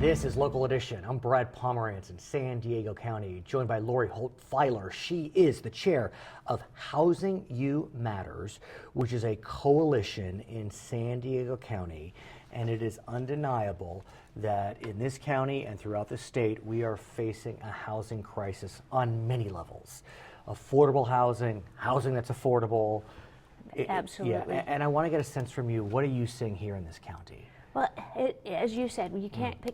This is Local Edition. I'm Brad Pomerance in San Diego County, joined by Lori Holt Pfeiler. She is the chair of Housing U Matters, which is a coalition in San Diego County. And it is undeniable that in this county and throughout the state, we are facing a housing crisis on many levels. Affordable housing, housing that's affordable. Absolutely. Yeah, and I want to get a sense from you, what are you seeing here in this county? Well, as you said, you can't you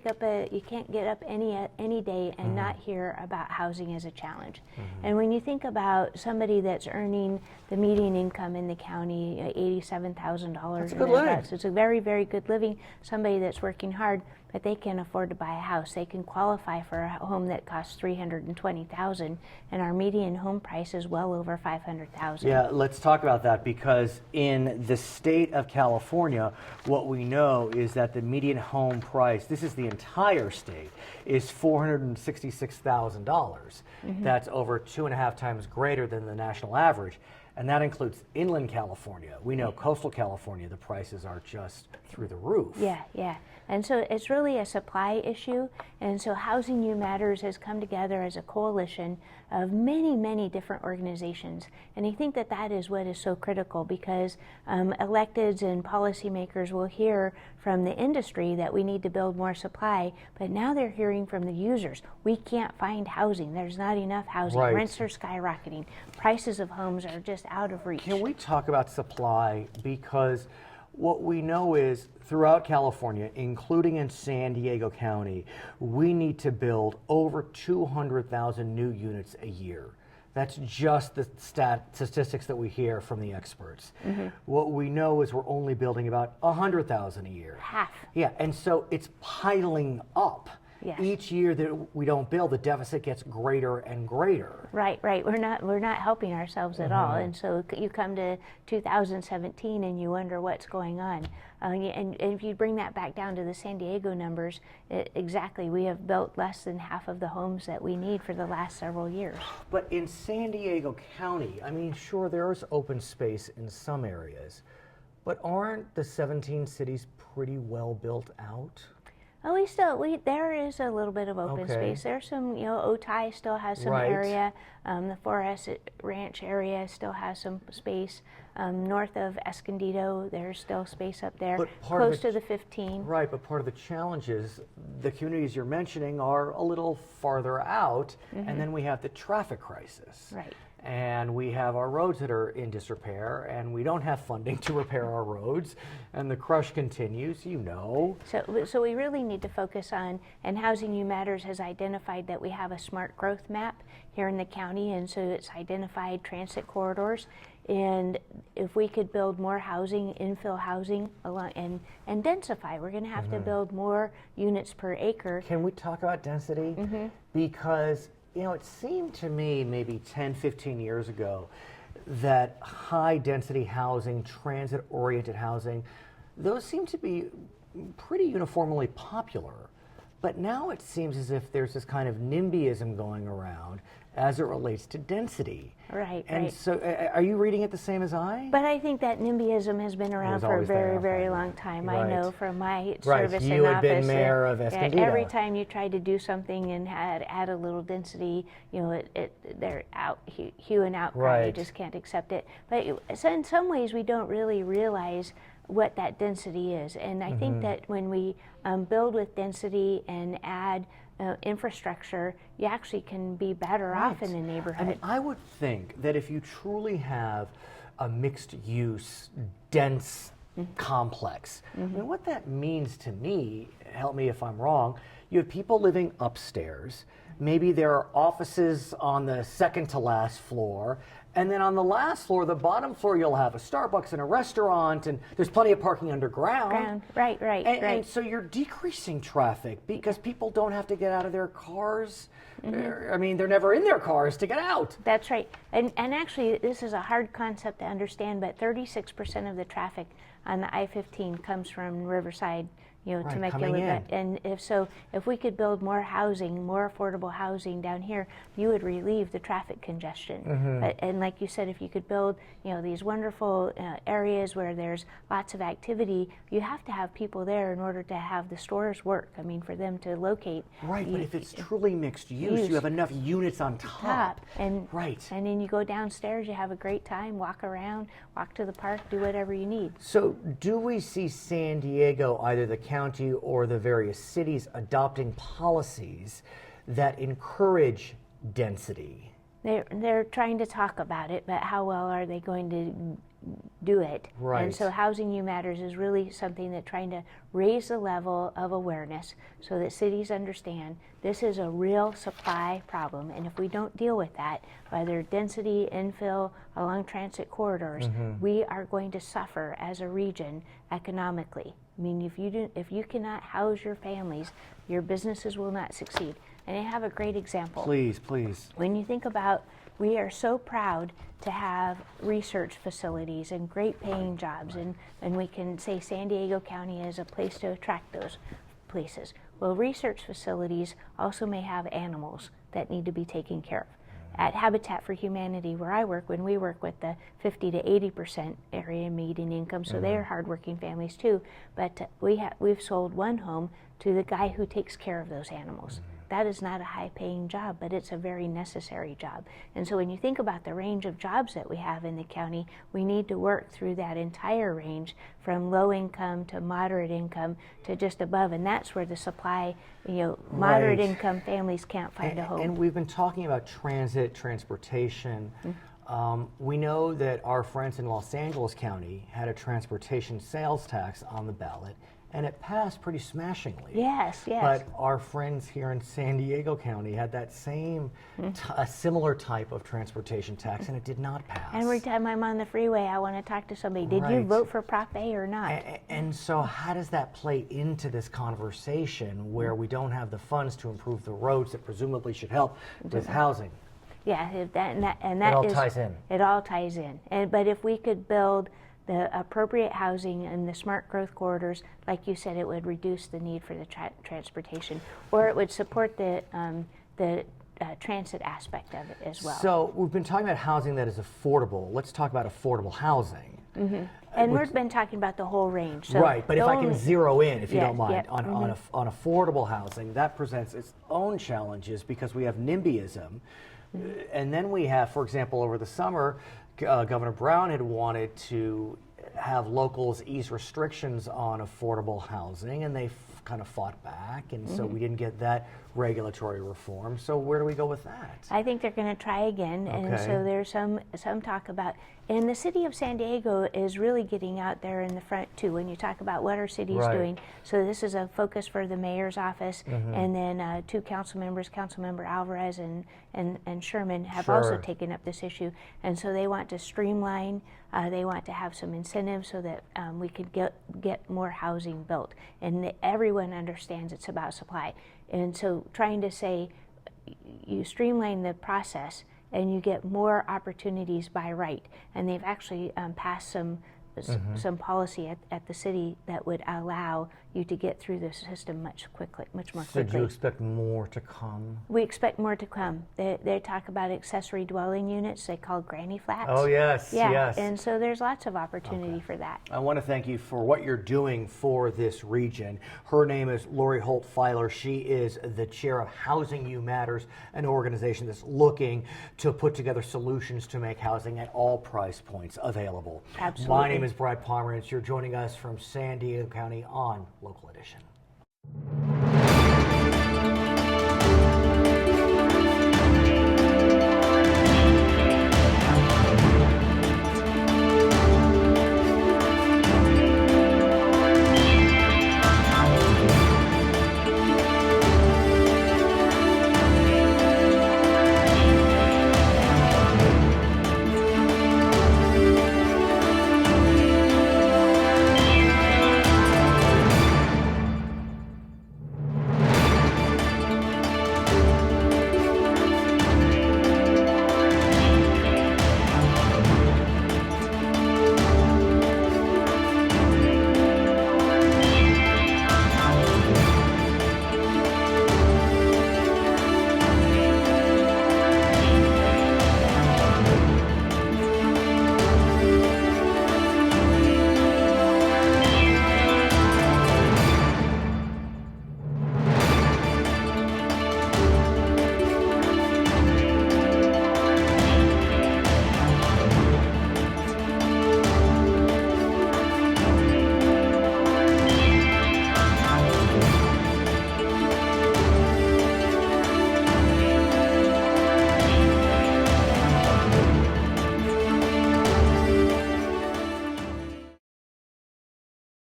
can't get up any day and not hear about housing as a challenge. And when you think about somebody that's earning the median income in the county, $87,000, that's a good living. It's a very, very good living. Somebody that's working hard, but they can afford to buy a house. They can qualify for a home that costs $320,000, and our median home price is well over $500,000. Yeah, let's talk about that, because in the state of California, what we know is that the median home price, this is the entire state, is $466,000. That's over 2.5 times greater than the national average. And that includes inland California. We know coastal California, the prices are just through the roof. Yeah, yeah. And so it's really a supply issue. And so Housing U Matters has come together as a coalition of many, many different organizations. And I think that that is what is so critical, because electeds and policymakers will hear from the industry that we need to build more supply, but now they're hearing from the users. We can't find housing. There's not enough housing. Right. Rents are skyrocketing. Prices of homes are just out of reach. Can we talk about supply? Because what we know is throughout California, including in San Diego County, we need to build over 200,000 new units a year. That's just the statistics that we hear from the experts. What we know is we're only building about 100,000 a year. Half. Yeah, and so it's piling up. Yes. Each year that we don't build, the deficit gets greater and greater. Right, right. We're not helping ourselves at all. And so you come to 2017 and you wonder what's going on. And if you bring that back down to the San Diego numbers, exactly, we have built less than half of the homes that we need for the last several years. But in San Diego County, I mean, sure, there is open space in some areas, but aren't the 17 cities pretty well built out? Oh, there is a little bit of open space. There's some, Otay still has some area. The Forest Ranch area still has some space. North of Escondido, there's still space up there, close to the 15. Right, but part of the challenge is the communities you're mentioning are a little farther out, and then we have the traffic crisis. Right. And we have our roads that are in disrepair, and we don't have funding to repair our roads, and the crush continues, So we really need to focus on, and Housing U Matters has identified that we have a smart growth map here in the county, and so it's identified transit corridors. And if we could build more housing, infill housing, and densify, we're going to have to build more units per acre. Can we talk about density? Because it seemed to me maybe 10, 15 years ago that high density housing, transit-oriented housing, those seem to be pretty uniformly popular. But now it seems as if there's this kind of NIMBYism going around as it relates to density. Right, and right. so are you reading it the same as I? But I think that NIMBYism has been around for a very, very long time. Right. I know from my Right. service You in had been office mayor of Escondido. every time you tried to do something and add a little density, they're out, hue and outcry. Right. You just can't accept it. But so in some ways, we don't really realize what that density is. And I think that when we build with density and add infrastructure, you actually can be better off in the neighborhood. I mean, I would think that if you truly have a mixed-use, dense complex, I mean, what that means to me, help me if I'm wrong, you have people living upstairs, maybe there are offices on the second to last floor, and then on the last floor, the bottom floor, you'll have a Starbucks and a restaurant, and there's plenty of parking underground. Right. And so you're decreasing traffic because people don't have to get out of their cars. I mean, they're never in their cars to get out. That's right. And actually, this is a hard concept to understand, but 36% of the traffic on the I-15 comes from Riverside, to Right, make it coming look in. good. And if we could build more housing, more affordable housing down here, you would relieve the traffic congestion. And like you said, if you could build, these wonderful areas where there's lots of activity, you have to have people there in order to have the stores work. I mean, for them to locate. Right, but if it's truly mixed use, you have enough units on top. And right. And then you go downstairs, you have a great time, walk around, walk to the park, do whatever you need. So do we see San Diego, either the county or the various cities, adopting policies that encourage density? They're trying to talk about it, but how well are they going to do it? Right. And so Housing You Matters is really something that trying to raise the level of awareness so that cities understand this is a real supply problem, and if we don't deal with that, whether density, infill, along transit corridors, we are going to suffer as a region economically. I mean, if you cannot house your families, your businesses will not succeed. And I have a great example. Please, please. When you think about, we are so proud to have research facilities and great paying jobs, and we can say San Diego County is a place to attract those places. Well, research facilities also may have animals that need to be taken care of. At Habitat for Humanity, where I work, when we work with the 50 to 80% area median income, so they're hardworking families too, but we've sold one home to the guy who takes care of those animals. That is not a high-paying job, but it's a very necessary job. And so when you think about the range of jobs that we have in the county, we need to work through that entire range from low income to moderate income to just above. And that's where the supply, moderate income families can't find a home. And we've been talking about transportation. We know that our friends in Los Angeles County had a transportation sales tax on the ballot, and it passed pretty smashingly. Yes. But our friends here in San Diego County had that same, a similar type of transportation tax, and it did not pass. And every time I'm on the freeway, I want to talk to somebody. Did you vote for Prop A or not? And so how does that play into this conversation where we don't have the funds to improve the roads that presumably should help with housing? Yeah, that it all ties in. It all ties in. But if we could build the appropriate housing and the smart growth corridors, like you said, it would reduce the need for the transportation, or it would support the transit aspect of it as well. So we've been talking about housing that is affordable. Let's talk about affordable housing. And we've been talking about the whole range. So right, but if I can zero in, if you don't mind, yeah, on affordable housing, that presents its own challenges because we have NIMBYism. And then we have, for example, over the summer, Governor Brown had wanted to have locals ease restrictions on affordable housing, and they kind of fought back, and so we didn't get that regulatory reform. So where do we go with that? I think they're going to try again, and so there's some talk about, and the city of San Diego is really getting out there in the front too when you talk about what our city is doing. So this is a focus for the mayor's office, and then two council members, Councilmember Alvarez and Sherman, have also taken up this issue, and so they want to streamline. They want to have some incentives so that we could get more housing built, and everyone understands it's about supply. And so trying to say you streamline the process and you get more opportunities by right. And they've actually passed some policy at the city that would allow you to get through the system much more quickly. So do you expect more to come? We expect more to come. They talk about accessory dwelling units they call granny flats. Oh, yes, yes. And so there's lots of opportunity for that. I want to thank you for what you're doing for this region. Her name is Lori Holt Pfeiler. She is the chair of Housing You Matters, an organization that's looking to put together solutions to make housing at all price points available. Absolutely. My name is Pomerance. You're joining us from San Diego County on Local Edition.